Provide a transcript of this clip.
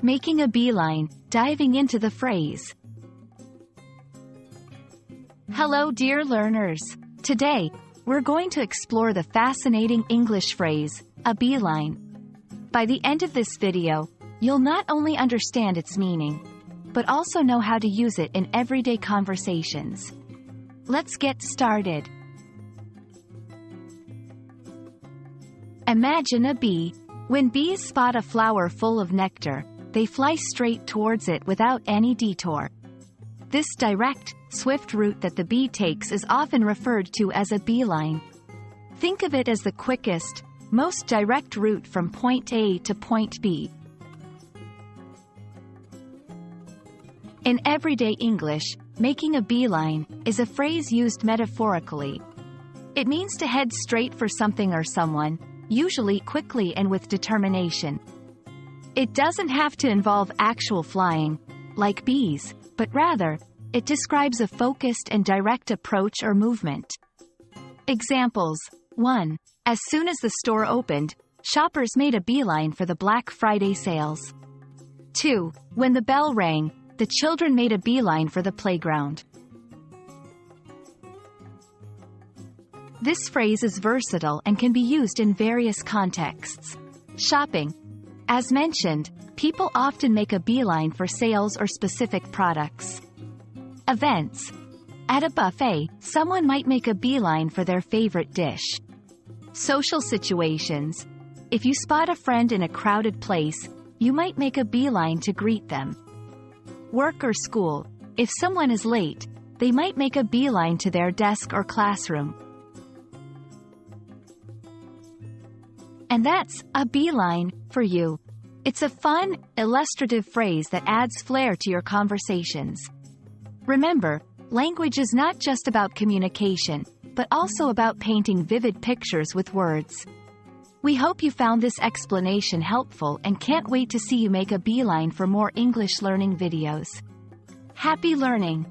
Making a beeline, diving into the phrase. Hello dear learners. Today, we're going to explore the fascinating English phrase, a beeline. By the end of this video, you'll not only understand its meaning, but also know how to use it in everyday conversations. Let's get started. Imagine a bee. When bees spot a flower full of nectar, they fly straight towards it without any detour. This direct, swift route that the bee takes is often referred to as a beeline. Think of it as the quickest, most direct route from point A to point B. In everyday English, making a beeline is a phrase used metaphorically. It means to head straight for something or someone, usually quickly and with determination. It doesn't have to involve actual flying, like bees, but rather, it describes a focused and direct approach or movement. Examples: 1. As soon as the store opened, shoppers made a beeline for the Black Friday sales. 2. When the bell rang, the children made a beeline for the playground. This phrase is versatile and can be used in various contexts. Shopping. As mentioned, people often make a beeline for sales or specific products. Events. At a buffet, someone might make a beeline for their favorite dish. Social situations. If you spot a friend in a crowded place, you might make a beeline to greet them. Work or school. If someone is late, they might make a beeline to their desk or classroom. And that's a beeline for you. It's a fun, illustrative phrase that adds flair to your conversations. Remember, language is not just about communication, but also about painting vivid pictures with words. We hope you found this explanation helpful and can't wait to see you make a beeline for more English learning videos. Happy learning!